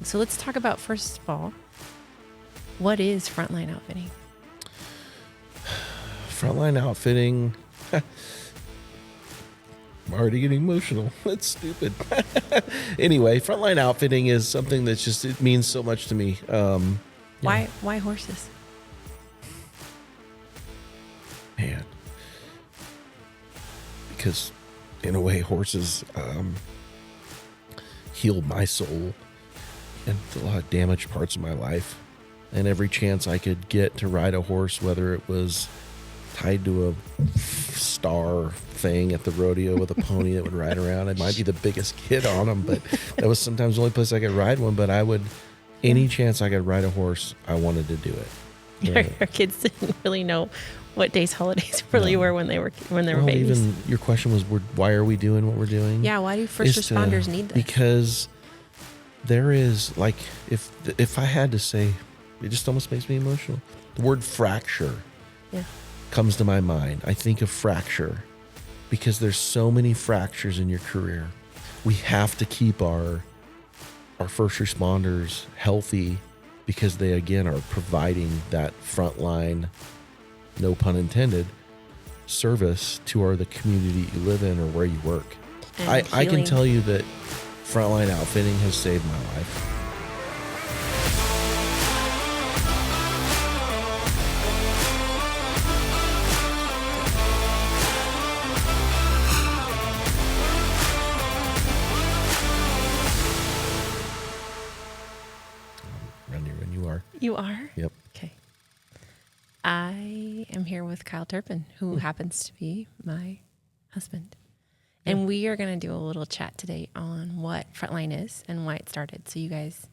So let's talk about, first of all, what is Frontline Outfitting? Frontline Outfitting. I'm already getting emotional. That's stupid. Anyway, Frontline Outfitting is something that's just, it means so much to me. Why horses? Man. Because in a way, horses healed my soul and a lot of damaged parts of my life. And every chance I could get to ride a horse, whether it was tied to a star thing at the rodeo with a pony that would ride around. I might be the biggest kid on them, but that was sometimes the only place I could ride one. But I would, any chance I could ride a horse, I wanted to do it. Our kids didn't really know what days holidays really were when they were babies. Even your question was, why are we doing what we're doing? Yeah, why do first responders need this? Because there is, like, if I had to say, it just almost makes me emotional. The word fracture comes to my mind. I think of fracture because there's so many fractures in your career. We have to keep our first responders healthy because they, again, are providing that frontline, no pun intended, service to the community you live in or where you work. I can tell you that Frontline Outfitting has saved my life. When you are. You are? Yep. Okay. I am here with Katy Turpen, who happens to be my husband. And we are going to do a little chat today on what Frontline is and why it started. So you guys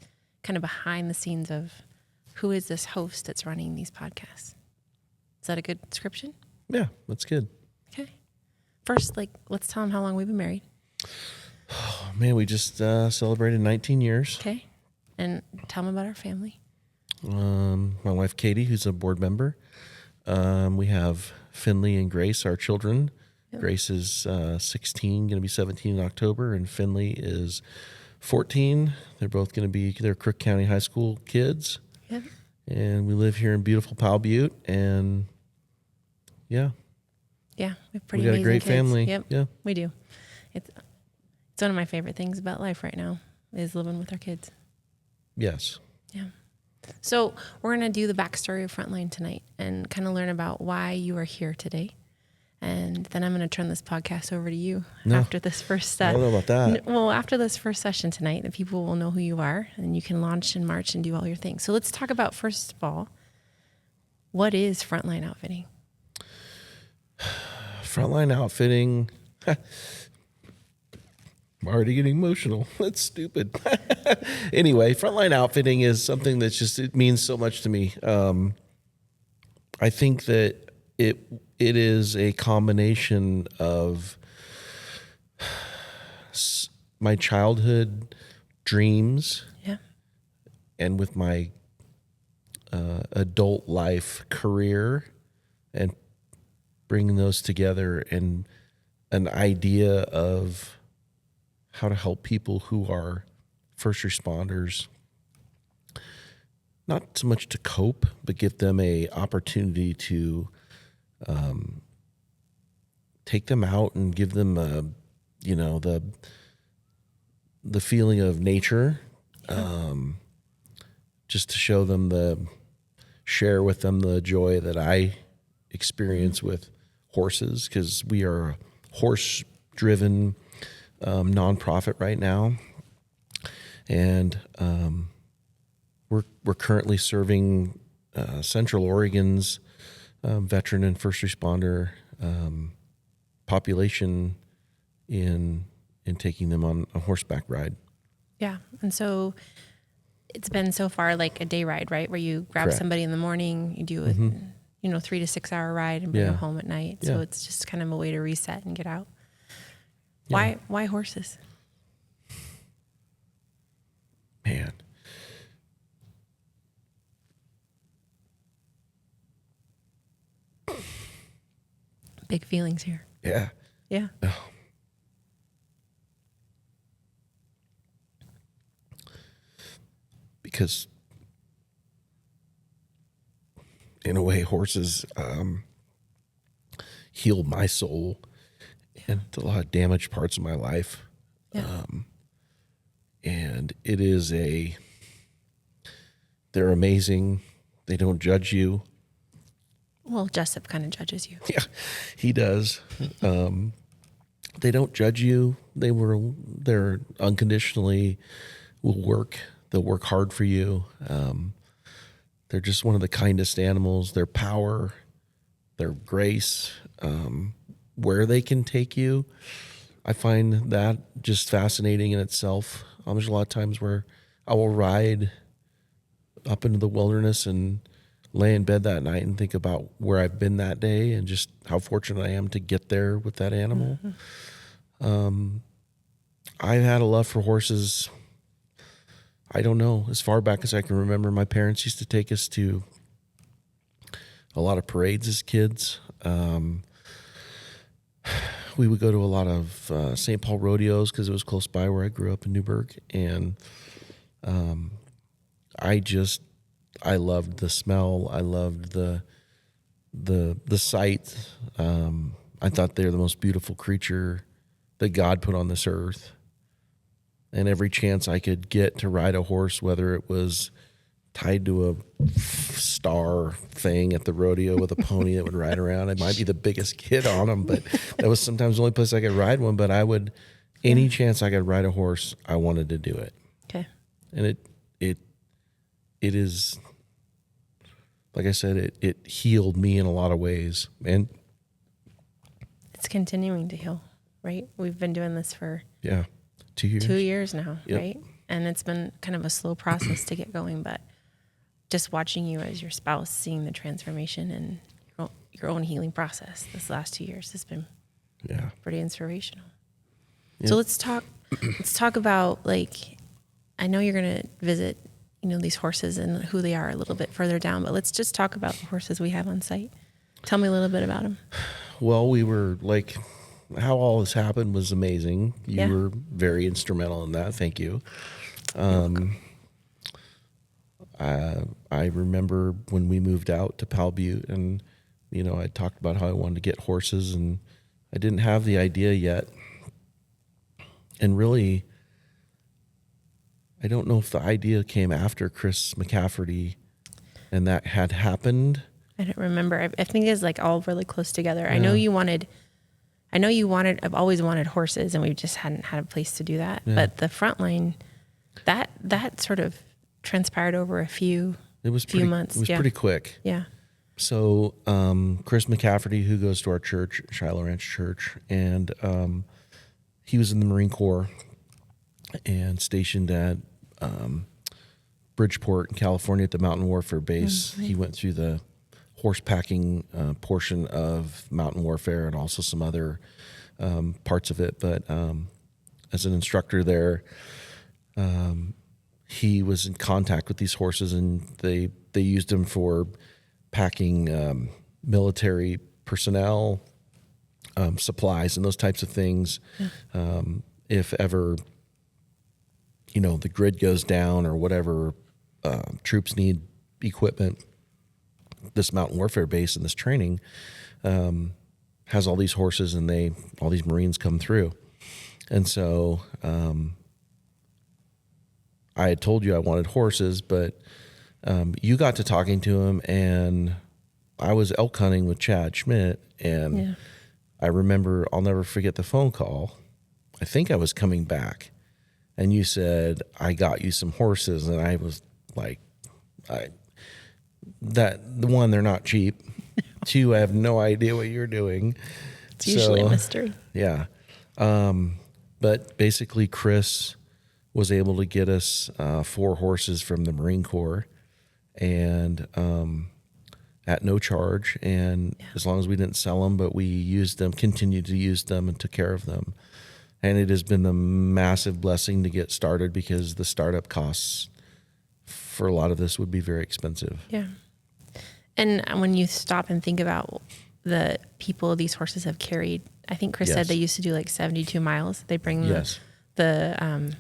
kind of behind the scenes of who is this host that's running these podcasts. Is that a good description? Yeah, that's good. Okay. First, let's tell them how long we've been married. Oh, man, we just celebrated 19 years. Okay. And tell them about our family. My wife, Katy, who's a board member. We have Finley and Grace, our children. Yep. Grace is 16, going to be 17 in October, and Finley is 14. They're both going to be, they're Crook County High School kids. Yep. And we live here in beautiful Powell Butte, and yeah, we have pretty we got a great kids. family. Yep. Yeah, we do. It's one of my favorite things about life right now is living with our kids. Yes. Yeah. So we're going to do the backstory of Frontline tonight and kind of learn about why you are here today. And then I'm going to turn this podcast over to you after this first. I don't know about that. Well, after this first session tonight, the people will know who you are, and you can launch and march and do all your things. So let's talk about, first of all, what is Frontline Outfitting? Frontline Outfitting. I'm already getting emotional. That's stupid. Anyway, Frontline Outfitting is something that's just, it means so much to me. I think that it is a combination of my childhood dreams and with my adult life career, and bringing those together, and an idea of how to help people who are first responders, not so much to cope, but give them a opportunity to take them out and give them the feeling of nature, just to show them share with them the joy that I experience with horses, because we are a horse-driven nonprofit right now, and we're currently serving Central Oregon's veteran and first responder population in taking them on a horseback ride. Yeah, and so it's been so far like a day ride, right? Where you grab somebody in the morning, you do a 3 to 6 hour ride and bring them home at night. So it's just kind of a way to reset and get out. Yeah. Why horses? Man. Big feelings here. Yeah. Yeah. Oh. because in a way, horses healed my soul and a lot of damaged parts of my life. Yeah. And they're amazing. They don't judge you. Well, Jessup kind of judges you. Yeah, he does. They don't judge you. They're unconditionally will work. They'll work hard for you. They're just one of the kindest animals. Their power, their grace, where they can take you, I find that just fascinating in itself. There's a lot of times where I will ride up into the wilderness and lay in bed that night and think about where I've been that day and just how fortunate I am to get there with that animal. Mm-hmm. I've had a love for horses, I don't know, as far back as I can remember. My parents used to take us to a lot of parades as kids. We would go to a lot of St. Paul rodeos because it was close by where I grew up in Newburgh. And I loved the smell. I loved the sight. I thought they were the most beautiful creature that God put on this earth. And every chance I could get to ride a horse, whether it was tied to a star thing at the rodeo with a pony that would ride around. I might be the biggest kid on them, but that was sometimes the only place I could ride one. But any chance I could ride a horse, I wanted to do it. Okay. And it is, like I said, it healed me in a lot of ways. And it's continuing to heal, right? We've been doing this for 2 years. 2 years now, Yep. right? And it's been kind of a slow process to get going, but just watching you as your spouse, seeing the transformation and your own healing process this last 2 years has been pretty inspirational. Yep. So let's talk about, like, I know you're going to visit, these horses and who they are a little bit further down, but let's just talk about the horses we have on site. Tell me a little bit about them. Well, we were like, how all this happened was amazing. You were very instrumental in that. Thank you. I remember when we moved out to Powell Butte and, I talked about how I wanted to get horses and I didn't have the idea yet. And really, I don't know if the idea came after Chris McCafferty and that had happened. I don't remember. I think it's like all really close together. Yeah. I've always wanted horses and we just hadn't had a place to do that. Yeah. But the Frontline, that sort of transpired over a few months. It was pretty quick. Yeah. So Chris McCafferty, who goes to our church, Shiloh Ranch Church, and he was in the Marine Corps and stationed at Bridgeport in California at the Mountain Warfare Base. Mm-hmm. He went through the horse packing portion of mountain warfare and also some other parts of it. But as an instructor there, he was in contact with these horses and they used them for packing military personnel, supplies and those types of things. Yeah. If ever, the grid goes down or whatever, troops need equipment, this mountain warfare base and this training has all these horses and all these Marines come through. And so I had told you I wanted horses, but you got to talking to him and I was elk hunting with Chad Schmidt and I remember, I'll never forget the phone call. I think I was coming back and you said, I got you some horses. And I was like, they're not cheap. 2, I have no idea what you're doing. It's usually a mystery. Yeah. But basically Chris was able to get us 4 horses from the Marine Corps and at no charge. And as long as we didn't sell them, but we used them, continued to use them and took care of them. And it has been a massive blessing to get started because the startup costs for a lot of this would be very expensive. Yeah. And when you stop and think about the people these horses have carried, I think Chris said they used to do like 72 miles. They bring the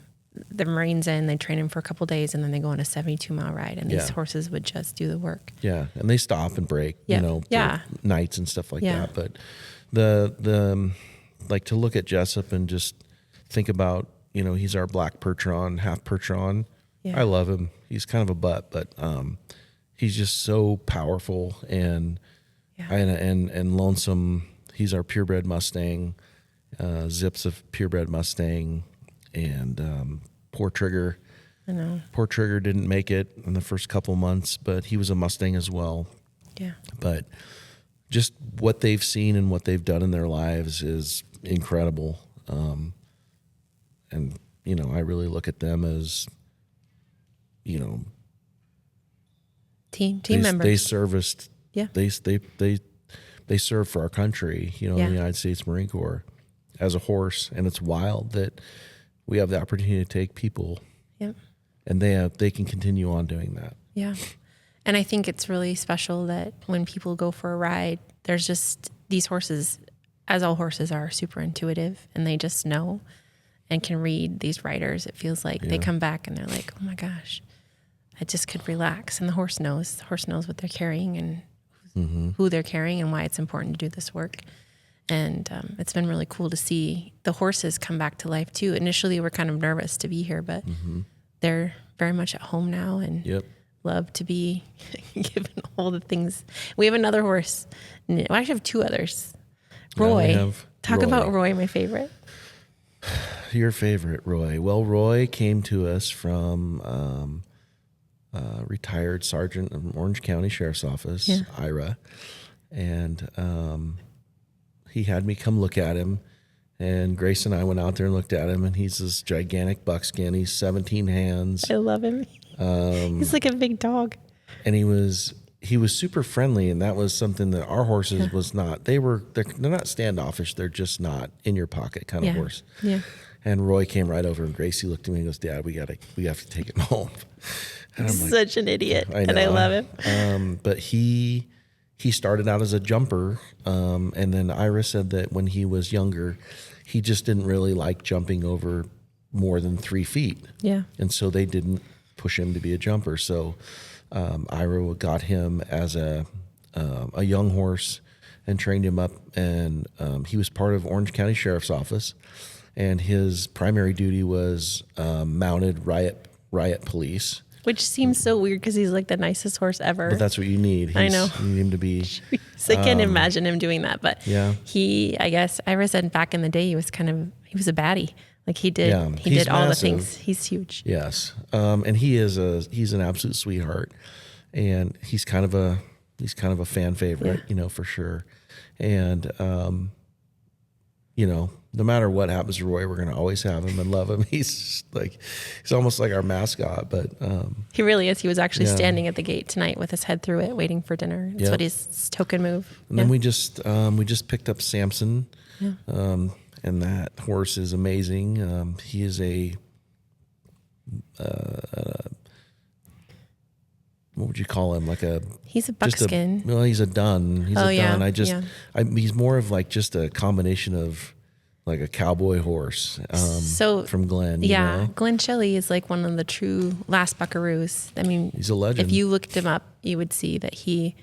the Marines in, they train them for a couple of days, and then they go on a 72-mile ride, and these horses would just do the work. Yeah, and they stop and break, you know, for nights and stuff like that. But the like to look at Jessup and just think about, you know, he's our black Percheron, half Percheron. I love him. He's kind of a butt, but he's just so powerful and lonesome. He's our purebred Mustang. Zip's a purebred Mustang, and poor Trigger. I know. Poor Trigger didn't make it in the first couple months, but he was a Mustang as well. Yeah. But just what they've seen and what they've done in their lives is incredible. And, you know, I really look at them as, you know, team members. They serviced. Yeah. They served for our country, you know, in the United States Marine Corps as a horse. And it's wild that we have the opportunity to take people. Yep. And they can continue on doing that. Yeah. And I think it's really special that when people go for a ride, there's just these horses, as all horses are, super intuitive, and they just know and can read these riders. It feels like they come back and they're like, oh my gosh, I just could relax. And the horse knows. The horse knows what they're carrying and who they're carrying and why it's important to do this work. And it's been really cool to see the horses come back to life too. Initially, we're kind of nervous to be here, but they're very much at home now and love to be given all the things. We have another horse. Well, I actually have two others. Roy. Talk about Roy, my favorite. Your favorite, Roy. Well, Roy came to us from retired sergeant of Orange County Sheriff's Office, Ira. And he had me come look at him. And Grace and I went out there and looked at him, and he's this gigantic buckskin. He's 17 hands. I love him. He's like a big dog. And he was super friendly, and that was something that our horses was not. They're not standoffish. They're just not in your pocket kind of horse. Yeah. And Roy came right over, and Gracie looked at me and goes, "Dad, we have to take him home." And I'm like, such an idiot, and I love him. But he started out as a jumper, and then Ira said that when he was younger, he just didn't really like jumping over more than 3 feet. Yeah. And so they didn't push him to be a jumper. So Ira got him as a young horse and trained him up, and he was part of Orange County Sheriff's Office, and his primary duty was mounted riot police. Which seems so weird because he's like the nicest horse ever. But that's what you need. I know. You need him to be. I can't imagine him doing that. But I guess Ira said back in the day he was a baddie. Like he did all massive. The things. He's huge. Yes. And he's an absolute sweetheart. And he's kind of a fan favorite, you know, for sure. And you know, no matter what happens to Roy, we're going to always have him and love him. He's almost like our mascot, but he really is. He was actually standing at the gate tonight with his head through it, waiting for dinner. That's what his token move. And then we just picked up Samson, and that horse is amazing. He is a what would you call him? He's a buckskin. He's a dun. He's a dun. He's more of like just a combination of like a cowboy horse. From Glenn. You know? Glenn Shelley is like one of the true last buckaroos. I mean, he's a legend. If you looked him up, you would see that he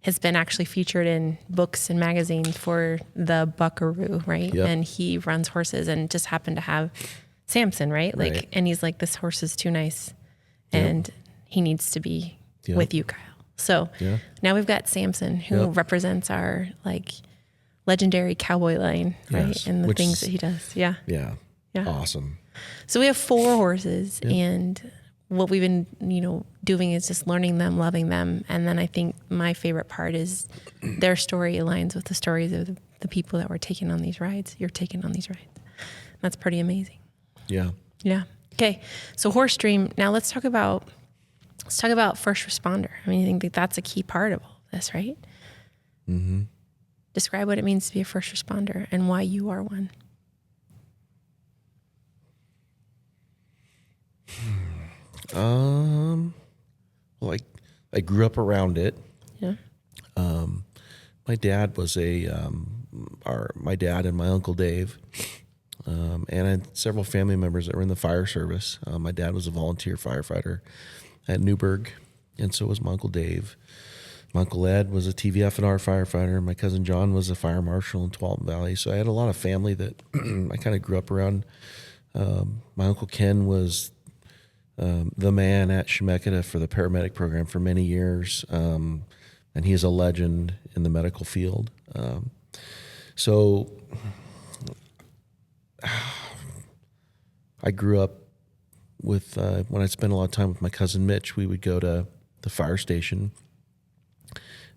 has been actually featured in books and magazines for the buckaroo, right? Yep. And he runs horses and just happened to have Samson, right? And he's like, this horse is too nice, and he needs to be with you, Kyle. So now we've got Samson, who represents our legendary cowboy line, right? And the things that he does. Yeah. Awesome. So we have 4 horses, and what we've been, doing is just learning them, loving them. And then I think my favorite part is their story aligns with the stories of the people that were taking on these rides. You're taking on these rides. That's pretty amazing. Yeah. Yeah. Okay. So Horse Dream. Now let's talk about first responder. I mean, I think that's a key part of all this, right? Mm-hmm. Describe what it means to be a first responder and why you are one. Well, I grew up around it. Yeah. My dad was my dad and my Uncle Dave And I had several family members that were in the fire service. My dad was a volunteer firefighter at Newburgh, and so was my Uncle Dave. My Uncle Ed was a TVF&R firefighter. My cousin John was a fire marshal in Tualatin Valley. So I had a lot of family that I kind of grew up around. My Uncle Ken was the man at Chemeketa for the paramedic program for many years, and he is a legend in the medical field. So I grew up with, when I spent a lot of time with my cousin Mitch, we would go to the fire station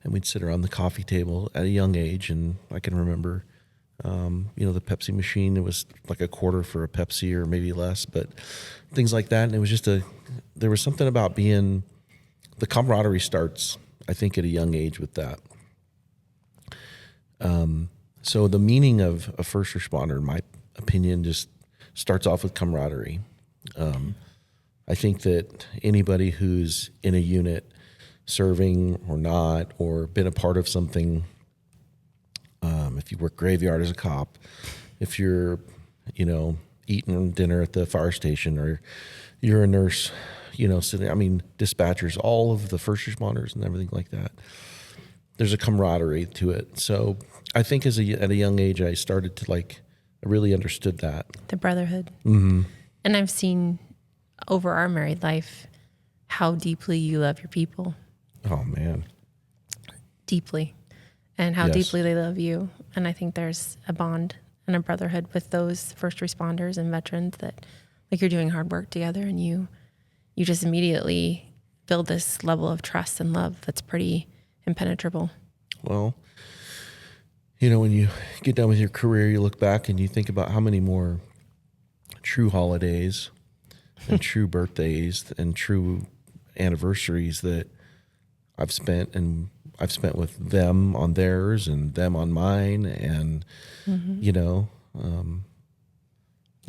and we'd sit around the coffee table at a young age. And I can remember, the Pepsi machine, it was like a quarter for a Pepsi or maybe less, but things like that. And it was just there was something about the camaraderie starts, I think, at a young age with that. So the meaning of a first responder, in my opinion, just starts off with camaraderie. I think that anybody who's in a unit, serving or not, or been a part of something, if you work graveyard as a cop, if you're, eating dinner at the fire station, or you're a nurse, sitting, dispatchers, all of the first responders and everything like that, there's a camaraderie to it. So I think at a young age, I started to I really understood that. The brotherhood. Mm-hmm. And I've seen over our married life how deeply you love your people. Oh, man. Deeply. And how Yes. deeply they love you. And I think there's a bond and a brotherhood with those first responders and veterans that, you're doing hard work together, and you just immediately build this level of trust and love that's pretty impenetrable. Well, when you get done with your career, you look back and you think about how many more true holidays and true birthdays and true anniversaries that I've spent with them on theirs and them on mine. And,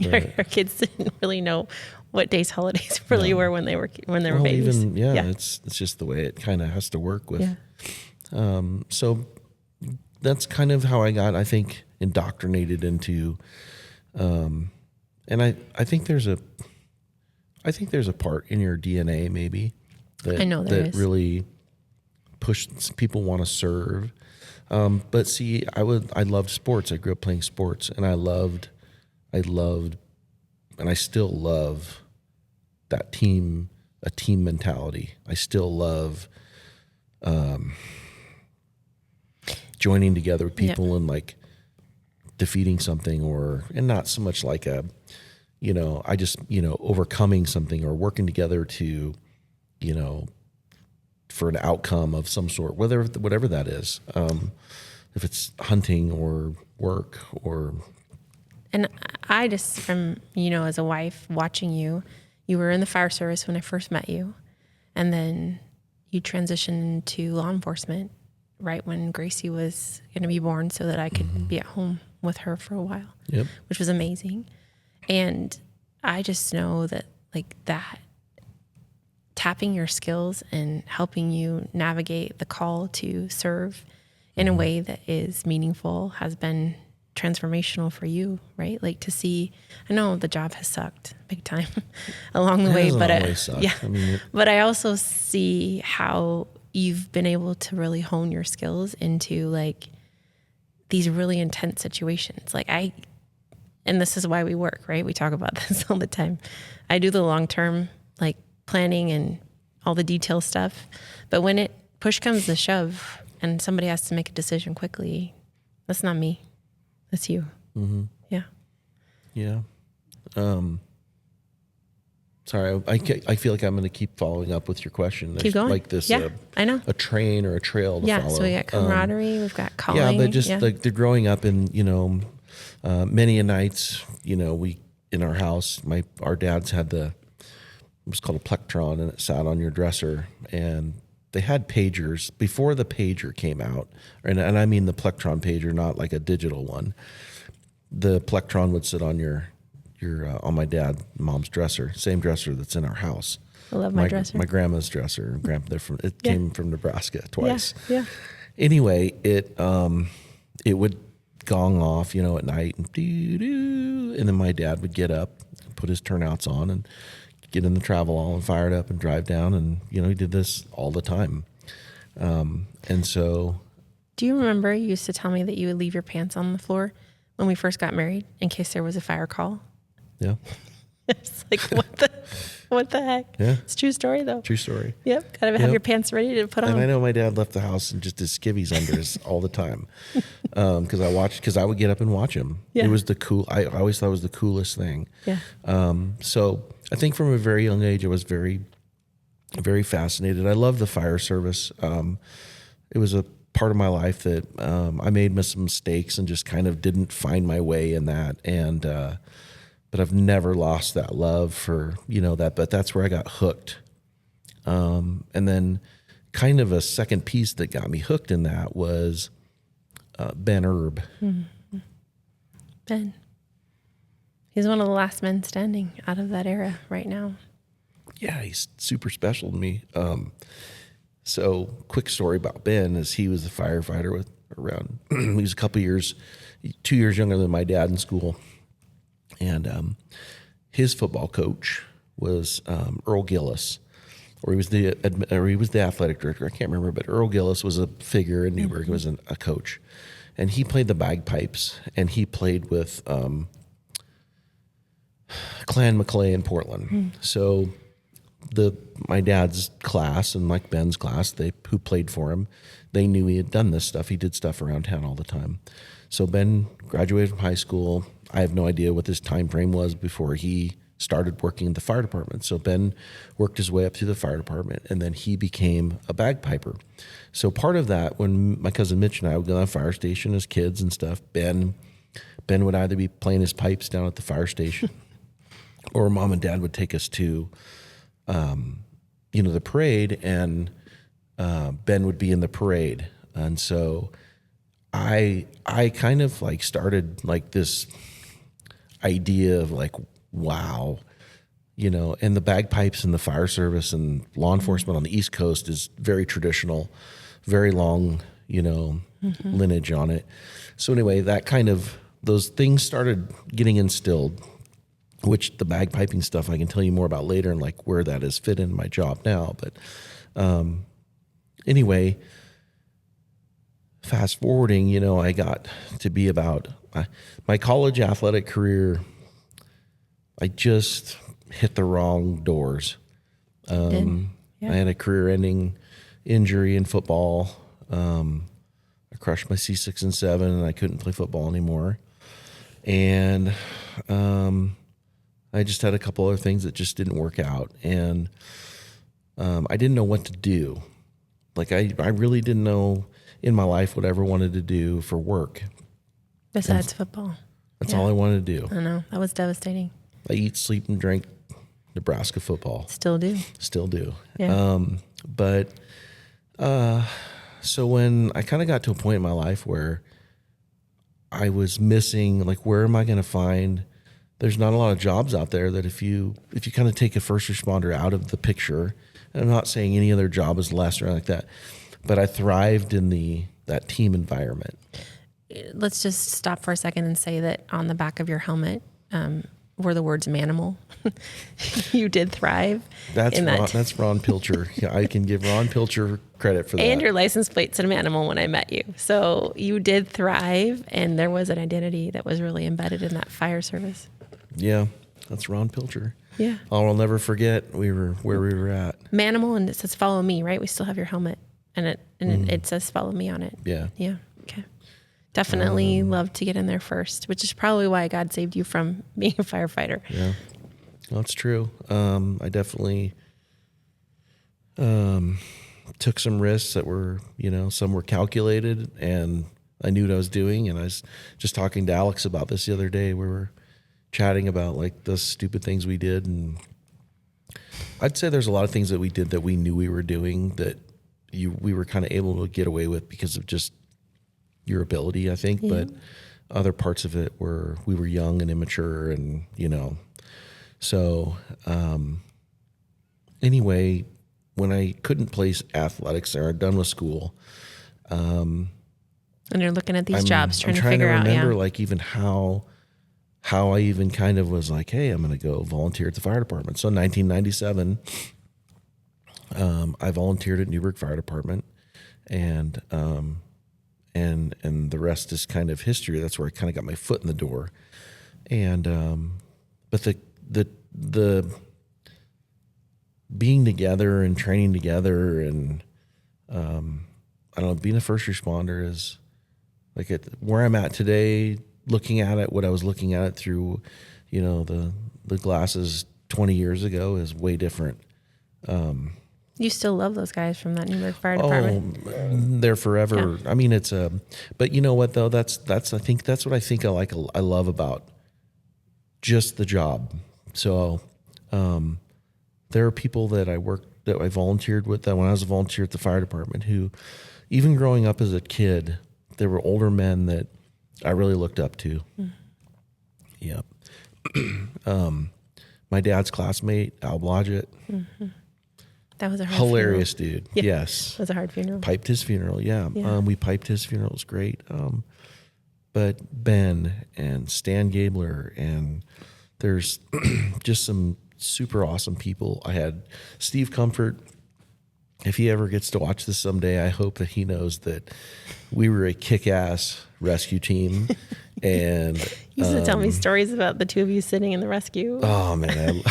Our kids didn't really know what days holidays really were when they were babies. It's just the way it kind of has to work with. Yeah. So that's kind of how I got, I think, indoctrinated into, and I think there's a part in your DNA maybe that I know there is. really pushes people want to serve. But see, I loved sports. I grew up playing sports, and I loved, and I still love a team mentality. I still love, joining together with people and defeating something, and not so much overcoming something or working together to, for an outcome of some sort, whatever that is. If it's hunting or work or. And I just, from, as a wife watching you were in the fire service when I first met you, and then you transitioned to law enforcement right when Gracie was going to be born, so that I could be at home with her for a while, which was amazing. And I just know that that tapping your skills and helping you navigate the call to serve in a way that is meaningful has been transformational for you, right? To see, I know the job has sucked big time along the way, but but I also see how you've been able to really hone your skills into these really intense situations. And this is why we work, right? We talk about this all the time. I do the long-term planning and all the detail stuff, but when push comes to shove and somebody has to make a decision quickly, that's not me. That's you. Mm-hmm. Yeah. Yeah. Sorry, I feel like I'm going to keep following up with your question. There's keep going. This, I know. a train or a trail to follow. So we got camaraderie, we've got calling. Yeah, but just the growing up in, many a nights, we, in our house, our dads had it was called a plectron, and it sat on your dresser, and they had pagers before the pager came out, and I mean the plectron pager, not like a digital one. The plectron would sit on your on my dad, mom's dresser, same dresser that's in our house. I love my dresser. My grandma's dresser. Came from Nebraska twice. Yeah. Anyway, it would gong off, at night, and and then my dad would get up, put his turnouts on, and get in the travel all and fire it up and drive down, and he did this all the time. And so, do you remember you used to tell me that you would leave your pants on the floor when we first got married in case there was a fire call? Yeah. It's like, what the heck? Yeah. It's a true story, though. True story. Yep. Got to have your pants ready to put on. And I know my dad left the house and just did skivvies under us all the time. Because I would get up and watch him. Yeah. It was I always thought it was the coolest thing. Yeah. So I think from a very young age, I was very, very fascinated. I loved the fire service. It was a part of my life that I made some mistakes and just kind of didn't find my way in that. But I've never lost that love for, that, but that's where I got hooked. And then kind of a second piece that got me hooked in that was Ben Erb. Mm-hmm. Ben. He's one of the last men standing out of that era right now. Yeah, he's super special to me. So quick story about Ben is he was a firefighter he was a couple years, 2 years younger than my dad in school. And his football coach was Earl Gillis, or he was the athletic director. I can't remember, but Earl Gillis was a figure in Newburgh. He was a coach, and he played the bagpipes, and he played with Clan McClay in Portland. So my dad's class and Mike Ben's class, who played for him, they knew he had done this stuff. He did stuff around town all the time. So Ben graduated from high school. I have no idea what his time frame was before he started working in the fire department. So Ben worked his way up through the fire department, and then he became a bagpiper. So part of that, when my cousin Mitch and I would go to the fire station as kids and stuff, Ben would either be playing his pipes down at the fire station, or Mom and Dad would take us to, the parade, and Ben would be in the parade. And so I kind of started this idea of wow, and the bagpipes and the fire service and law enforcement on the East Coast is very traditional, very long, lineage on it. So anyway, those things started getting instilled, which the bagpiping stuff I can tell you more about later and where that has fit in my job now. But anyway, fast forwarding, I got to be about my college athletic career. I just hit the wrong doors. I had a career-ending injury in football. I crushed my C6 and 7, and I couldn't play football anymore. And I just had a couple other things that just didn't work out, and I didn't know what to do. I really didn't know in my life what I ever wanted to do for work. Besides football. That's all I wanted to do. I know. That was devastating. I eat, sleep, and drink Nebraska football. Still do. Yeah. So when I kind of got to a point in my life where I was missing, where am I going to find? There's not a lot of jobs out there that if you kind of take a first responder out of the picture, and I'm not saying any other job is less or anything like that, but I thrived in that team environment. Let's just stop for a second and say that on the back of your helmet were the words "manimal." You did thrive. That's Ron Pilcher. Yeah, I can give Ron Pilcher credit for that. And your license plate said "manimal" when I met you. So you did thrive, and there was an identity that was really embedded in that fire service. Yeah, that's Ron Pilcher. Yeah. I'll never forget where we were at. Manimal, and it says "follow me," right? We still have your helmet, and it says "follow me" on it. Yeah. Yeah. Okay. Definitely love to get in there first, which is probably why God saved you from being a firefighter. Yeah, that's true. I definitely took some risks that were, some were calculated, and I knew what I was doing. And I was just talking to Alex about this the other day. We were chatting about the stupid things we did, and I'd say there's a lot of things that we did that we knew we were doing that we were kind of able to get away with because of just your ability, I think. Yeah. But other parts of it we were young and immature, and so anyway, when I couldn't play athletics or done with school, And you're looking at these jobs, trying to to figure out, remember like even how I even kind of was like, hey, I'm going to go volunteer at the fire department. So in 1997, I volunteered at Newburgh Fire Department, and the rest is kind of history. That's where I kind of got my foot in the door. And but the being together and training together, and I don't know, being a first responder is like where I'm at today. Looking at it, what I was looking at it through, you know, the glasses 20 years ago is way different. You still love those guys from that Newburgh Fire Department? Oh, they're forever. Yeah. I mean, it's but you know what though? That's I think that's what I think I love about just the job. So, there are people that I volunteered with, that when I was a volunteer at the fire department, who, even growing up as a kid, there were older men that I really looked up to. Mm. Yep. My dad's classmate, Al Blodgett. Mm-hmm. That was a hard hilarious funeral. Dude. Yeah, yes. It was a hard funeral. Piped his funeral. Yeah. We piped his funeral. It was great. But Ben and Stan Gabler, and there's just some super awesome people. I had Steve Comfort. If he ever gets to watch this someday, I hope that he knows that we were a kick-ass rescue team. And he used to tell me stories about the two of you sitting in the rescue. Oh man,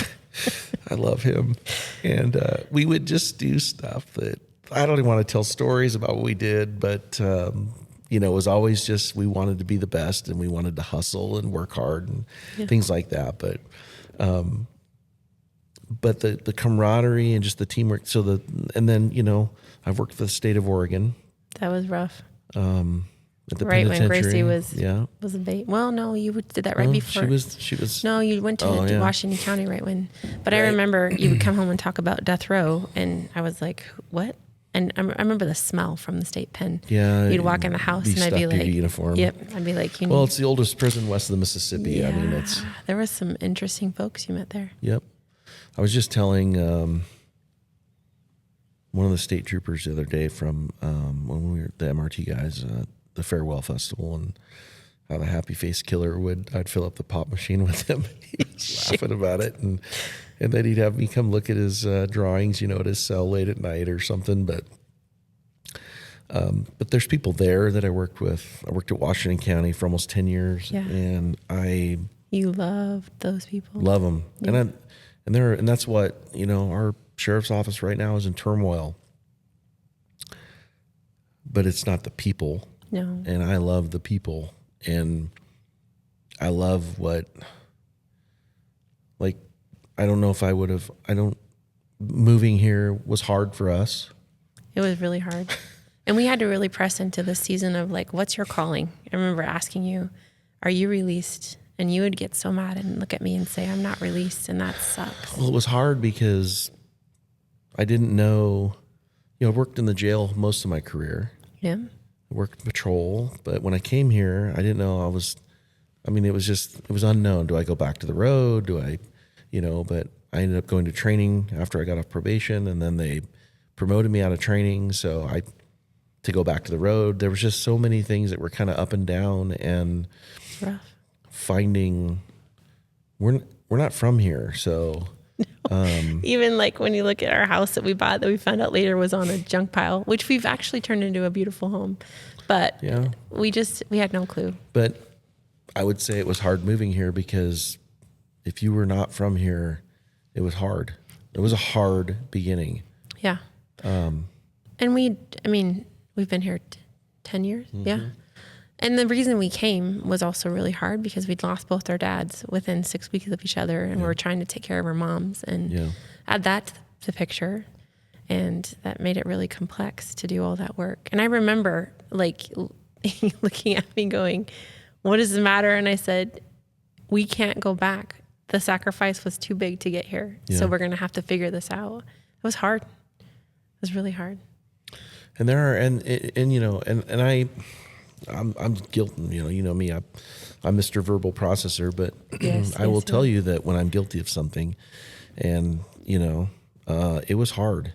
I love him. And we would just do stuff that I don't even want to tell stories about what we did, but you know, it was always just, we wanted to be the best, and we wanted to hustle and work hard and things like that. But the camaraderie and just the teamwork. And then, you know, I've worked for the state of Oregon. That was rough. At the right penitentiary. when Gracie was a baby. Well, no, you did that right before. She was. No, you went to Washington County right when. But right. I remember you would come home and talk about death row, and I was like, what? And I remember the smell from the state pen. Yeah. You'd walk in the house and I'd be like, uniform. Yep. I'd be like, well, it's the oldest prison west of the Mississippi. Yeah, I mean, there was some interesting folks you met there. Yep. I was just telling one of the state troopers the other day from when we were the MRT guys, the Farewell Festival, and how the Happy Face Killer I'd fill up the pop machine with him. He's laughing about it, and then he'd have me come look at his drawings, you know, at his cell late at night or something. But there's people there that I worked with. I worked at Washington County for almost 10 years, and you love those people. Love them, yeah. And that's what, you know, our sheriff's office right now is in turmoil, but it's not the people. No. And I love the people, and I love I don't know if I would have, moving here was hard for us. It was really hard. And we had to really press into this season of like, what's your calling? I remember asking you, are you released? And you would get so mad and look at me and say, I'm not released. And that sucks. Well, it was hard because I didn't know, you know, I worked in the jail most of my career. Yeah. I worked patrol, but when I came here, I didn't know it was unknown. Do I go back to the road? But I ended up going to training after I got off probation, and then they promoted me out of training. So to go back to the road, there was just so many things that were kind of up and down, and it's rough. Finding we're not from here, so even like when you look at our house that we bought that we found out later was on a junk pile, which we've actually turned into a beautiful home, but we had no clue. But I would say it was hard moving here, because if you were not from here, it was hard. It was a hard beginning. Yeah. And we've been here 10 years. Mm-hmm. Yeah. And the reason we came was also really hard because we'd lost both our dads within 6 weeks of each other, and we were trying to take care of our moms and add that to the picture. And that made it really complex to do all that work. And I remember like looking at me going, what does the matter? And I said, we can't go back. The sacrifice was too big to get here. Yeah. So we're going to have to figure this out. It was hard. It was really hard. And there are, I'm guilty, you know me, I'm Mr. Verbal Processor, but I will tell you that when I'm guilty of something, and, it was hard.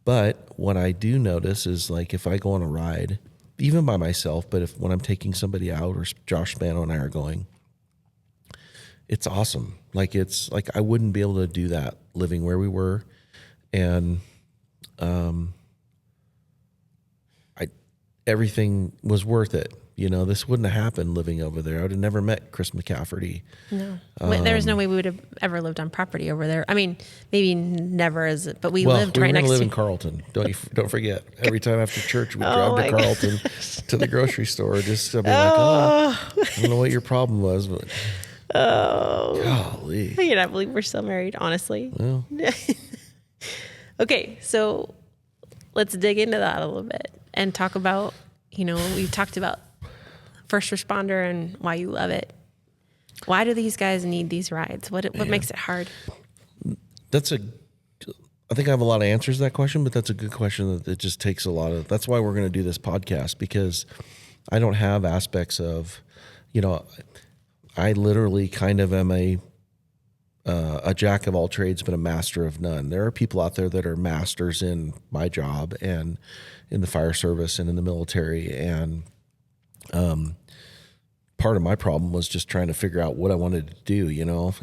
But what I do notice is, like, if I go on a ride even by myself, but when I'm taking somebody out, or Josh Spano and I are going, it's awesome. Like, it's like, I wouldn't be able to do that living where we were. And, everything was worth it. This wouldn't have happened living over there. I would have never met Chris McCafferty. No, there's no way we would have ever lived on property over there. I mean, maybe never but we lived right next to. We live in Carlton. Don't forget. Every time after church, we drive to Carlton to the grocery store just to be like, I don't know what your problem was, but golly, I cannot believe we're still married. Honestly. Well. Okay, so let's dig into that a little bit and talk about, we've talked about first responder and why you love it. Why do these guys need these rides? What makes it hard? I think I have a lot of answers to that question, but that's a good question that it just takes that's why we're going to do this podcast, because I don't have aspects of, I literally kind of am a jack of all trades, but a master of none. There are people out there that are masters in my job and in the fire service and in the military. And part of my problem was just trying to figure out what I wanted to do,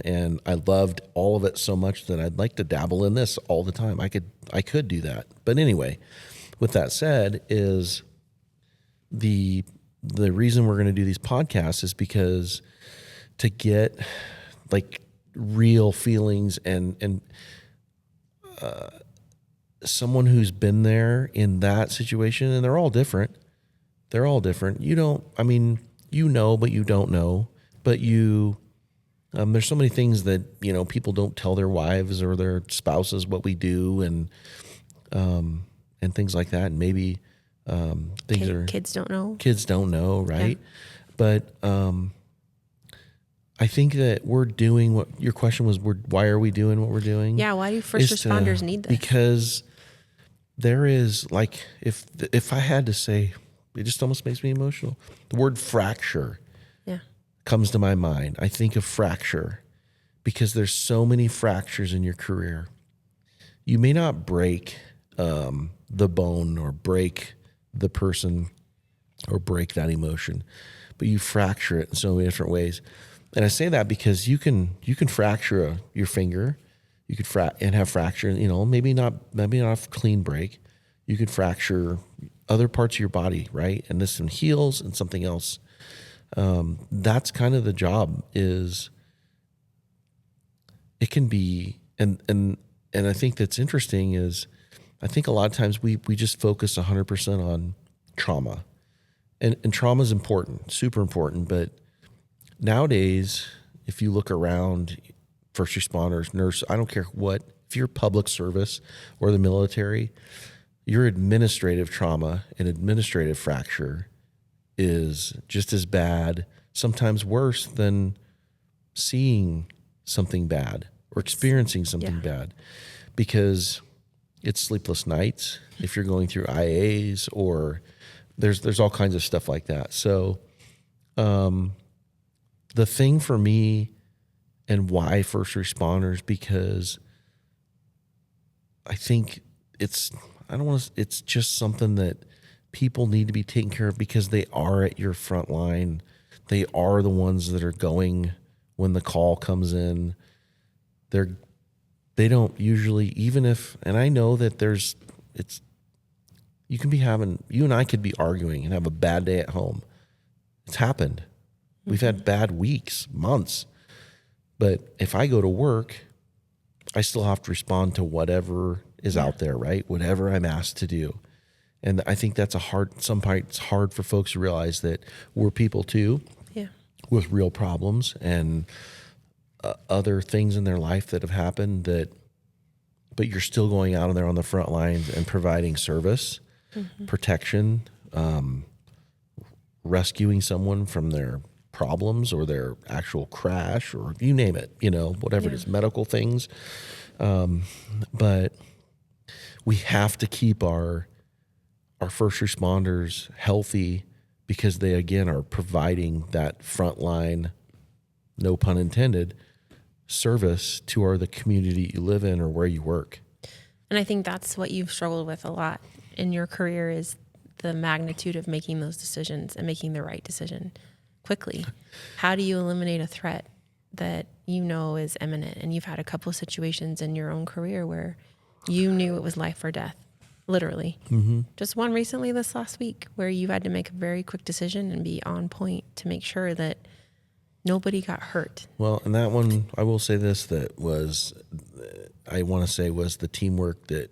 and I loved all of it so much that I'd like to dabble in this all the time. I could do that. But anyway, with that said, is the reason we're going to do these podcasts is because to get like real feelings and someone who's been there in that situation, and they're all different. They're all different. But you don't know, but there's so many things that, people don't tell their wives or their spouses what we do, and things like that. And maybe, kids don't know. Kids don't know. Right. Yeah. But, I think that we're doing what your question was. Why are we doing what we're doing? Yeah. Why do first responders need this? Because there is, like, if I had to say, it just almost makes me emotional. The word fracture comes to my mind. I think of fracture because there's so many fractures in your career. You may not break the bone or break the person or break that emotion, but you fracture it in so many different ways. And I say that because you can fracture your finger, you could have fracture, maybe not a clean break. You could fracture other parts of your body, right? And this one heals and something else. That's kind of the job. Is it can be, and I think that's interesting is I think a lot of times we just focus 100% on trauma, and trauma is important, super important, but nowadays, if you look around, first responders, nurse, I don't care what, if you're public service or the military, your administrative trauma and administrative fracture is just as bad, sometimes worse than seeing something bad or experiencing something bad, because it's sleepless nights if you're going through IAs, or there's all kinds of stuff like that. So, the thing for me and why first responders, because I think it's just something that people need to be taken care of, because they are at your front line. They are the ones that are going when the call comes in. They don't usually, even if, and I know that you and I could be arguing and have a bad day at home. It's happened. We've had bad weeks, months. But if I go to work, I still have to respond to whatever is out there, right? Whatever I'm asked to do. And I think that's it's hard for folks to realize that we're people too, with real problems and other things in their life that have happened, but you're still going out there on the front lines and providing service, protection, rescuing someone from their problems or their actual crash, or you name it, whatever it is, medical things. But we have to keep our first responders healthy, because they, again, are providing that frontline, no pun intended, service to the community you live in or where you work. And I think that's what you've struggled with a lot in your career, is the magnitude of making those decisions and making the right decision quickly. How do you eliminate a threat that you know is imminent? And you've had a couple of situations in your own career where you knew it was life or death, literally. Mm-hmm. Just one recently this last week where you had to make a very quick decision and be on point to make sure that nobody got hurt. Well, and that one, I will say this, that was, I want to say was the teamwork that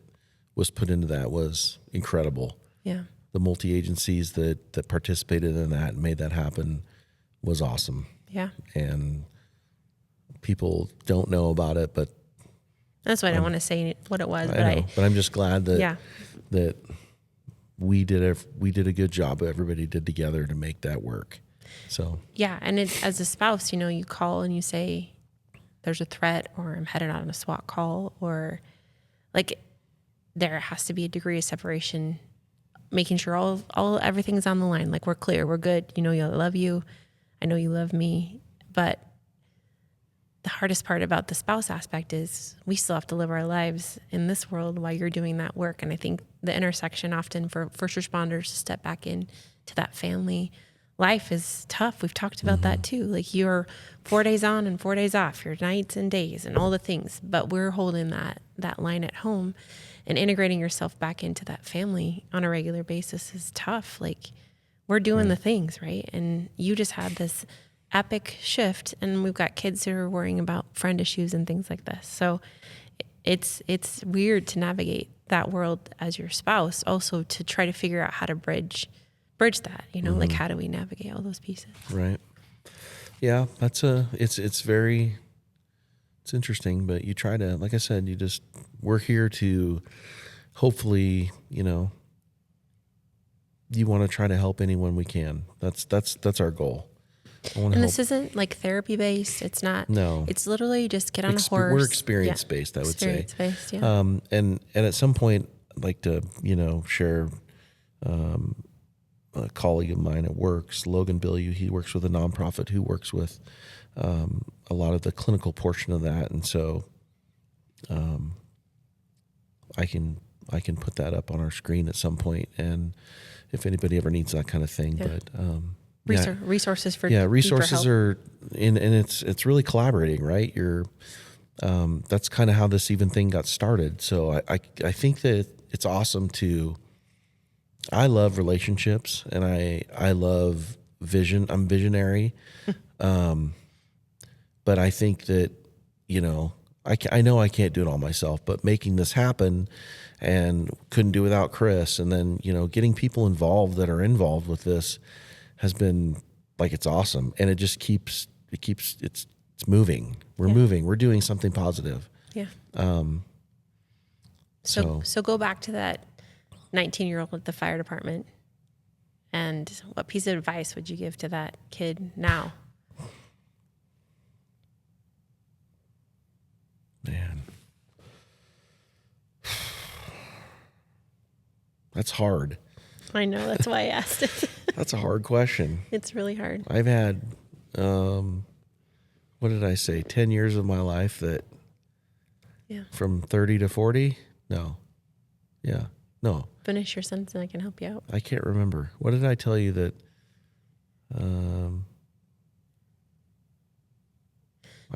was put into that was incredible. Yeah. The multi-agencies that participated in that and made that happen was awesome. Yeah. And people don't know about it, but that's why I don't want to say what it was. But I'm just glad that that we did a good job. Everybody did together to make that work. So yeah, and it's, as a spouse, you know, you call and you say, "There's a threat," or "I'm headed on a SWAT call," or like there has to be a degree of separation, making sure all everything's on the line. Like we're clear, we're good. You know, I love you. I know you love me, but the hardest part about the spouse aspect is we still have to live our lives in this world while you're doing that work. And I think the intersection often for first responders to step back in to that family life is tough. We've talked about that too. Like you're 4 days on and 4 days off, your nights and days and all the things, but we're holding that line at home, and integrating yourself back into that family on a regular basis is tough. Like we're doing the things, right? And you just had this epic shift, and we've got kids who are worrying about friend issues and things like this. So it's weird to navigate that world as your spouse, also to try to figure out how to bridge that, you know, like how do we navigate all those pieces? Right. Yeah, it's interesting, but you try to, like I said, we're here to hopefully, you know, you want to try to help anyone we can. That's our goal. And this isn't like therapy based. It's not. No. It's literally just get on a horse. We're experience based, I would say. Experience based, yeah. And at some point, I'd like to, you know, share a colleague of mine at works, Logan Bilyeu. He works with a nonprofit who works with a lot of the clinical portion of that, and so I can put that up on our screen at some point, and if anybody ever needs that kind of thing, but. Resources for resources are and it's really collaborating, right? That's kind of how this even thing got started. So I think that it's awesome I love relationships, and I love vision. I'm visionary, but I think that, you know, I know I can't do it all myself, but making this happen, and couldn't do without Chris, and then, you know, getting people involved that are involved with this has been like, it's awesome. And it just keeps it's moving. We're moving. We're doing something positive. Yeah. So go back to that 19-year-old at the fire department, and what piece of advice would you give to that kid now? Man. That's hard. I know, that's why I asked it. That's a hard question. It's really hard. I've had, what did I say, 10 years of my life that, from 30 to 40? No. Yeah. No. Finish your sentence and I can help you out. I can't remember. What did I tell you that,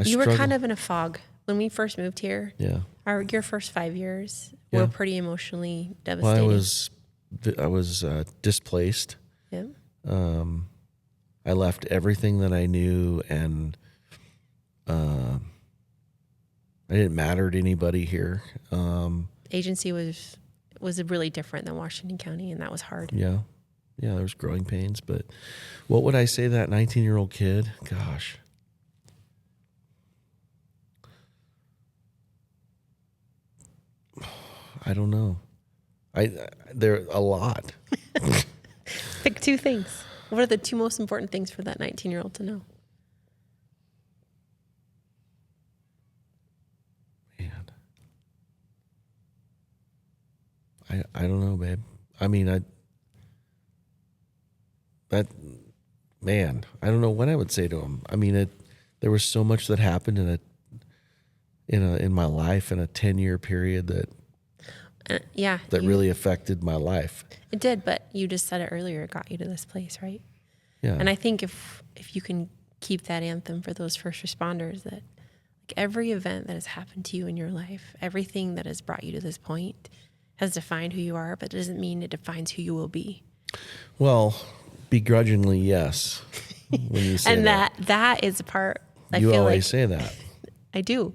you were kind of in a fog when we first moved here. Yeah. Your first 5 years were pretty emotionally devastating. Well, I was displaced. Yeah. I left everything that I knew, and I didn't matter to anybody here. Agency was really different than Washington County, and that was hard. Yeah. Yeah, there was growing pains, but what would I say to that 19-year-old kid? Gosh. I don't know. There are a lot. Pick two things. What are the two most important things for that 19-year-old to know? Man. I don't know, babe. I mean, I don't know what I would say to him. I mean, there was so much that happened in my life in a 10-year period that. Yeah. that really affected my life. It did, but you just said it earlier. It got you to this place, right? Yeah. And I think if you can keep that anthem for those first responders, that like every event that has happened to you in your life, everything that has brought you to this point has defined who you are, but it doesn't mean it defines who you will be. Well, begrudgingly, yes. When you say And that is a part. I you feel always like say that. I do.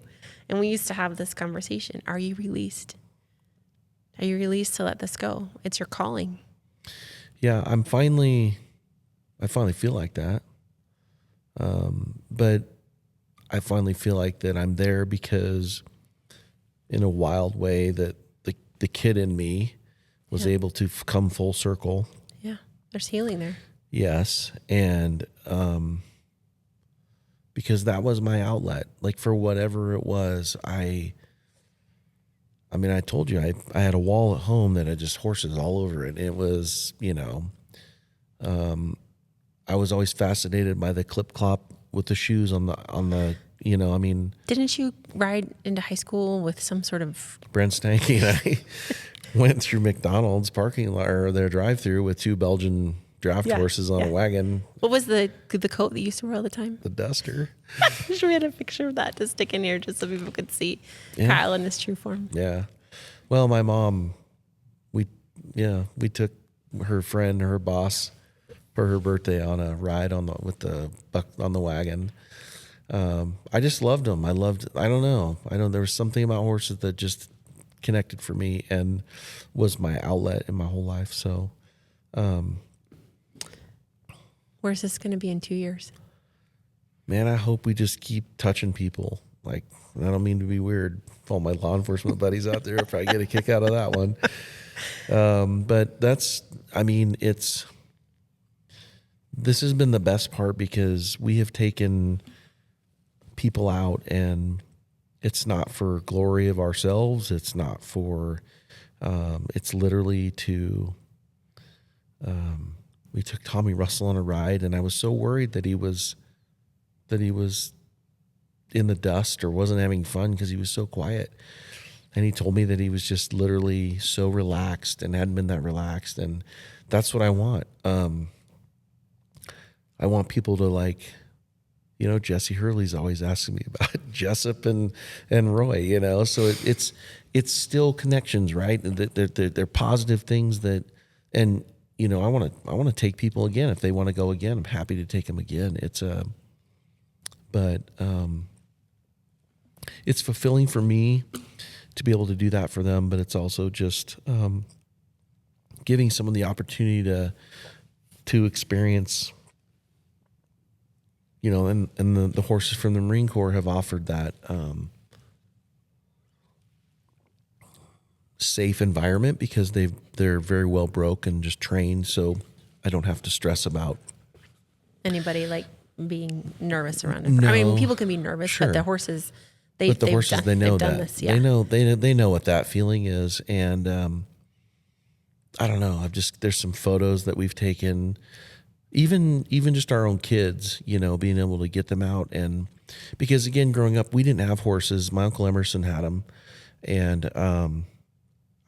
And we used to have this conversation. Are you released? Are you released to let this go? It's your calling. Yeah, I finally feel like that. But I finally feel like that I'm there because in a wild way that the kid in me was able to come full circle. Yeah. There's healing there. Yes. And, because that was my outlet, like for whatever it was, I mean, I told you, I had a wall at home that had just horses all over it. It was, I was always fascinated by the clip clop with the shoes on the, Didn't you ride into high school with some sort of... Brent Stanky and I went through McDonald's parking lot or their drive through with 2 Belgian draft horses on a wagon. What was the coat that you used to wear all the time? The Duster. We had a picture of that to stick in here just so people could see Kyle in his true form. Yeah. Well, my mom, we took her friend, her boss, for her birthday on a ride on the wagon. I just loved them. I don't know. There was something about horses that just connected for me and was my outlet in my whole life. So, where's this going to be in 2 years? Man, I hope we just keep touching people. Like, I don't mean to be weird. All my law enforcement buddies out there probably get a kick out of that one. But this has been the best part because we have taken people out, and it's not for glory of ourselves. It's not for, it's literally to, we took Tommy Russell on a ride, and I was so worried that he was in the dust or wasn't having fun because he was so quiet. And he told me that he was just literally so relaxed and hadn't been that relaxed. And that's what I want. I want people to Jesse Hurley's always asking me about Jessup and Roy, so it's still connections, right? They're positive things that, and, I want to take people again. If they want to go again, I'm happy to take them again. It's fulfilling for me to be able to do that for them, but it's also just giving someone the opportunity to experience, and the horses from the Marine Corps have offered that safe environment because they're very well broke and just trained, so I don't have to stress about anybody being nervous around it. No. I mean, people can be nervous, Sure. but the horses, they know that. This, yeah. They know what that feeling is, and I don't know. There's some photos that we've taken, even just our own kids, being able to get them out, and because again, growing up, we didn't have horses. My Uncle Emerson had them, and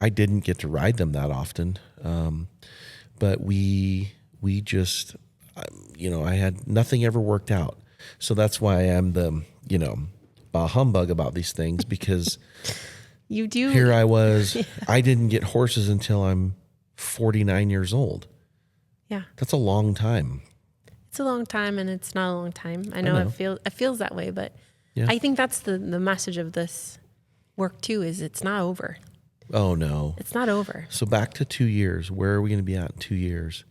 I didn't get to ride them that often, but we just, I had nothing ever worked out, so that's why I am the bah humbug about these things because you do. Here I was, I didn't get horses until I'm 49 years old. Yeah, that's a long time. It's a long time, and it's not a long time. I know. It feels that way, but I think that's the message of this work too. Is it's not over. Oh no, it's not over. So back to 2 years. Where are we going to be at in 2 years?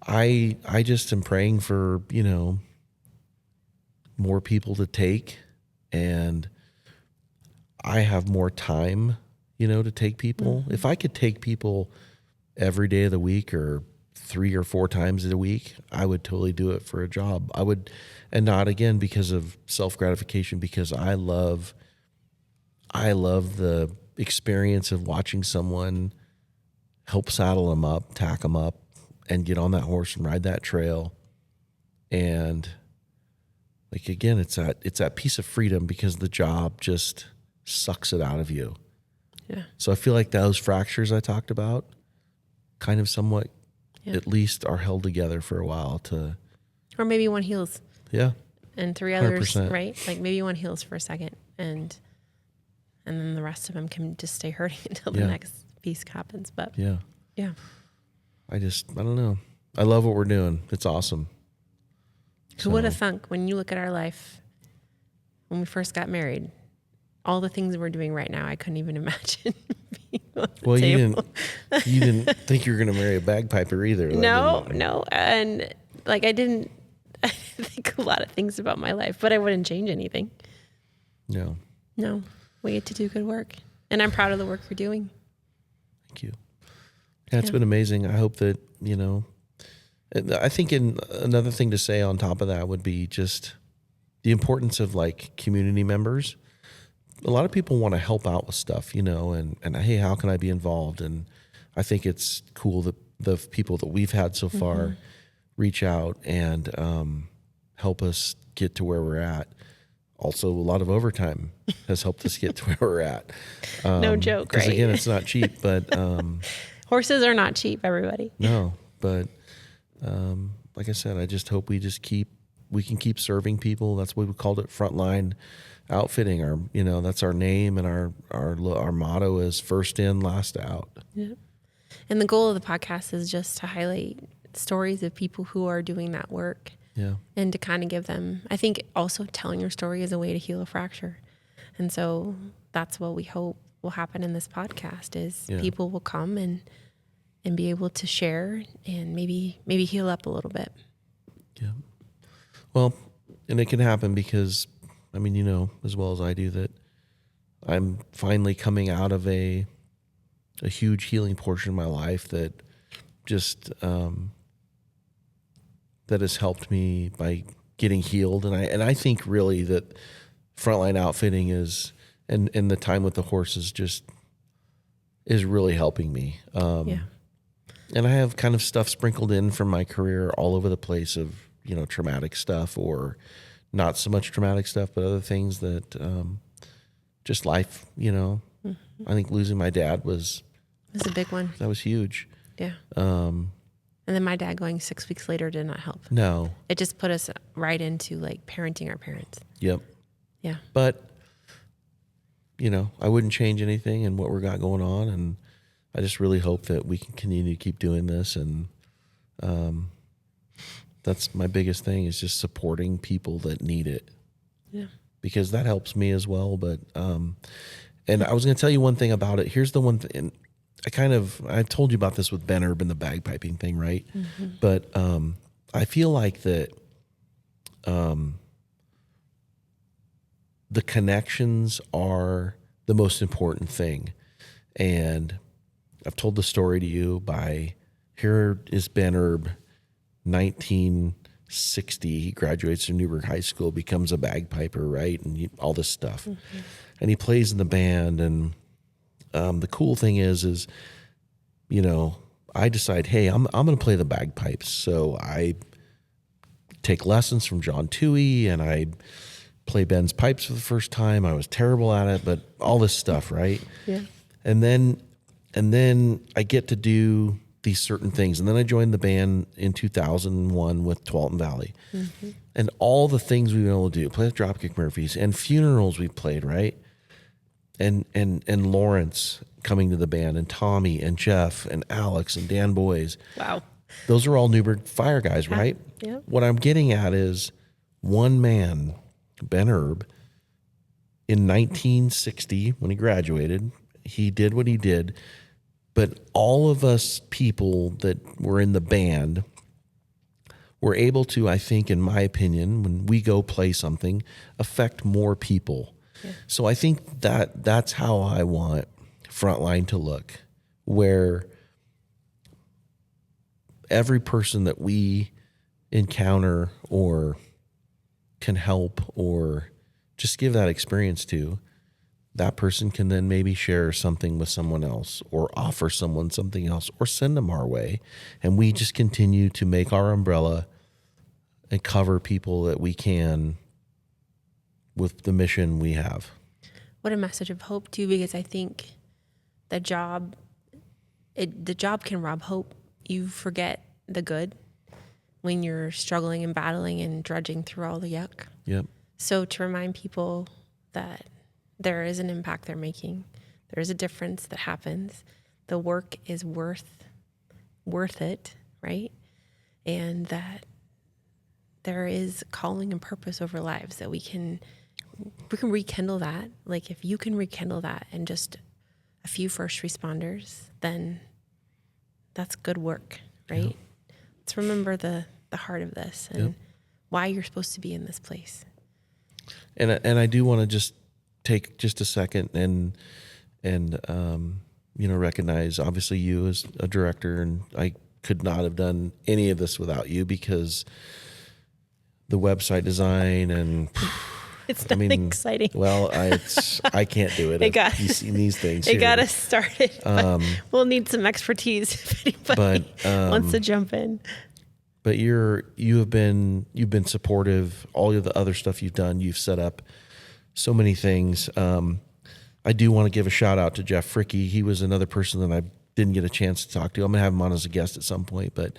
I just am praying for more people to take, and I have more time, to take people. Mm-hmm. If I could take people every day of the week or 3 or 4 times a week, I would totally do it for a job. I would, and not again because of self-gratification, because I love the experience of watching someone help saddle them up, tack them up, and get on that horse and ride that trail. And again, it's that piece of freedom because the job just sucks it out of you. Yeah. So I feel like those fractures I talked about kind of somewhat at least are held together for a while or maybe one heals. Yeah. And 3 others, 100%. right? Like maybe one heals for a second and then the rest of them can just stay hurting until the next piece happens. But yeah. I don't know. I love what we're doing. It's awesome. Who would have thunk when you look at our life when we first got married, all the things we're doing right now, I couldn't even imagine being on the table. You didn't think you were going to marry a bagpiper either. No. And like, I didn't think a lot of things about my life, but I wouldn't change anything. No, we get to do good work and I'm proud of the work you're doing. Thank you. Yeah, it's been amazing. I hope that, I think another thing to say on top of that would be just the importance of like community members. A lot of people want to help out with stuff, and hey, how can I be involved? And I think it's cool that the people that we've had so far reach out and help us get to where we're at. Also, a lot of overtime has helped us get to where we're at. No joke, right? Because again, it's not cheap, but horses are not cheap, everybody. No, but like I said, I just hope we can keep serving people. That's why we called it Frontline Outfitting. That's our name, and our motto is first in, last out. Yeah. And the goal of the podcast is just to highlight stories of people who are doing that work. Yeah. And to kind of give them, I think also telling your story is a way to heal a fracture. And so that's what we hope will happen in this podcast is people will come and be able to share and maybe heal up a little bit. Yeah. Well, and it can happen because, as well as I do, that I'm finally coming out of a huge healing portion of my life that just, that has helped me by getting healed. And I think really that Frontline Outfitting is, and the time with the horses just is really helping me. And I have kind of stuff sprinkled in from my career all over the place of, traumatic stuff or not so much traumatic stuff, but other things that just life, I think losing my dad was a big one. That was huge. Yeah. And then my dad going 6 weeks later did not help. No. It just put us right into like parenting our parents. Yep. Yeah. But, I wouldn't change anything in what we got going on. And I just really hope that we can continue to keep doing this. And that's my biggest thing is just supporting people that need it. Yeah. Because that helps me as well. But, and I was going to tell you one thing about it. Here's the one thing. I told you about this with Ben Urban, the bagpiping thing, right? Mm-hmm. But I feel like that the connections are the most important thing. And I've told the story to you here is Ben Urb, 1960. He graduates from Newburgh High School, becomes a bagpiper, right? And all this stuff. Mm-hmm. And he plays in the band. And the cool thing is, I decide, hey, I'm going to play the bagpipes. So I take lessons from John Toohey and I play Ben's pipes for the first time. I was terrible at it, but all this stuff, right? Yeah. And then I get to do these certain things. And then I joined the band in 2001 with Tualatin Valley. Mm-hmm. And all the things we've been able to do, play with Dropkick Murphys and funerals we played, right? And Lawrence coming to the band, and Tommy and Jeff and Alex and Dan Boys. Wow. Those are all Newburgh Fire guys, right? Yeah. What I'm getting at is one man, Ben Urb, in 1960, when he graduated, he did what he did. But all of us people that were in the band were able to, I think, in my opinion, when we go play something, affect more people. Yeah. So I think that's how I want Frontline to look, where every person that we encounter or can help or just give that experience to, that person can then maybe share something with someone else or offer someone something else or send them our way. And we just continue to make our umbrella and cover people that we can with the mission we have. What a message of hope too, because I think the job can rob hope. You forget the good when you're struggling and battling and drudging through all the yuck. Yep. So to remind people that there is an impact they're making, there is a difference that happens. The work is worth it, right? And that there is calling and purpose over lives, that we can rekindle that. Like if you can rekindle that in just a few first responders, then that's good work, right? Yep. Let's remember the heart of this and why you're supposed to be in this place. And I do want to just take just a second and recognize obviously you as a director, and I could not have done any of this without you, because the website design and it's nothing exciting. Well, I can't do it. You've seen these things. It got us started. We'll need some expertise if anybody wants to jump in. But you've been supportive. All of the other stuff you've done, you've set up so many things. I do want to give a shout out to Jeff Fricky. He was another person that I didn't get a chance to talk to. I'm gonna have him on as a guest at some point, but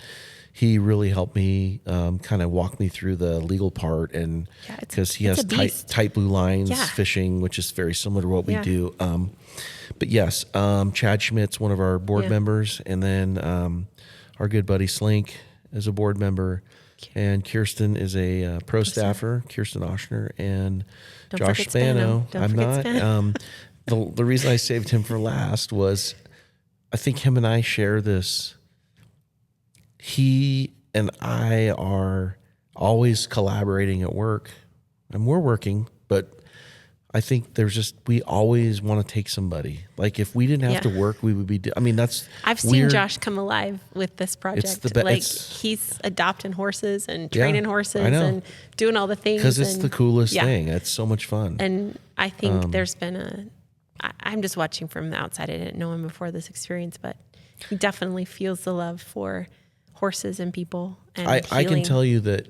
he really helped me kind of walk me through the legal part, and because he has tight blue lines fishing, which is very similar to what we do. But yes, Chad Schmidt's one of our board members, and then our good buddy Slink is a board member, and Kirsten is a pro staffer, Kirsten Oshner, and Josh Spano. I'm not. The reason I saved him for last was I think him and I share this. He and I are always collaborating at work, and we're working, but I think we always want to take somebody. Like if we didn't have to work, we would be, I've seen Josh come alive with this project. He's adopting horses and training horses and doing all the things. Because it's the coolest thing. It's so much fun. And I think there's been I'm just watching from the outside. I didn't know him before this experience, but he definitely feels the love for horses and people. And I can tell you that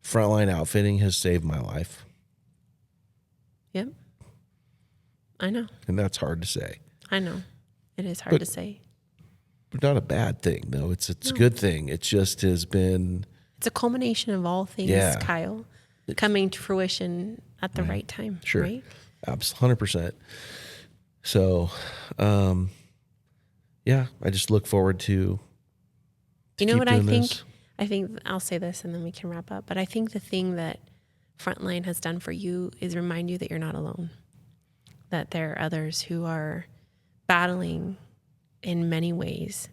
Frontline Outfitting has saved my life. Yep. I know. And that's hard to say. I know. It is hard to say. But not a bad thing, though. It's a good thing. It just has been... It's a culmination of all things, Kyle, coming to fruition at the right time. Sure. Right? 100%. So, I just look forward to you know what I think? This. I think I'll say this and then we can wrap up. But I think the thing that Frontline has done for you is remind you that you're not alone, that there are others who are battling in many ways,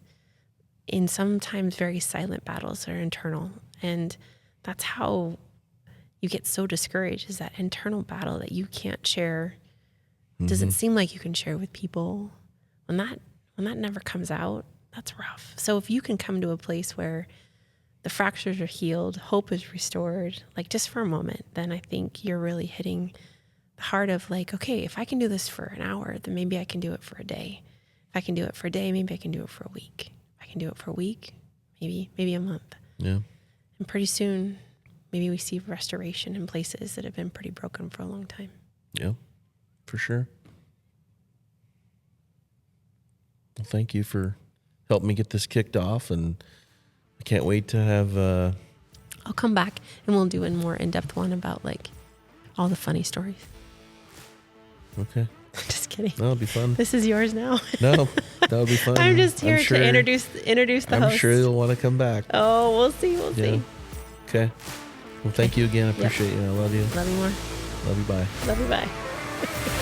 in sometimes very silent battles that are internal. And that's how you get so discouraged, is that internal battle that you can't share. Doesn't seem like you can share with people. When that never comes out, that's rough. So if you can come to a place where the fractures are healed, hope is restored, like just for a moment, then I think you're really hitting the heart of like, okay, if I can do this for an hour, then maybe I can do it for a day. If I can do it for a day, maybe I can do it for a week. If I can do it for a week, maybe a month. Yeah. And pretty soon, maybe we see restoration in places that have been pretty broken for a long time. Yeah, for sure. Well, thank you for helping me get this kicked off, and I can't wait to have... I'll come back and we'll do a more in-depth one about like all the funny stories. Okay. Just kidding. That'll be fun. This is yours now. No, that'll be fun. I'm just here to introduce the host. I'm sure you'll want to come back. Oh, we'll see. See. Okay. Well, thank you again. I appreciate you. I love you. Love you more. Love you. Bye. Love you. Bye.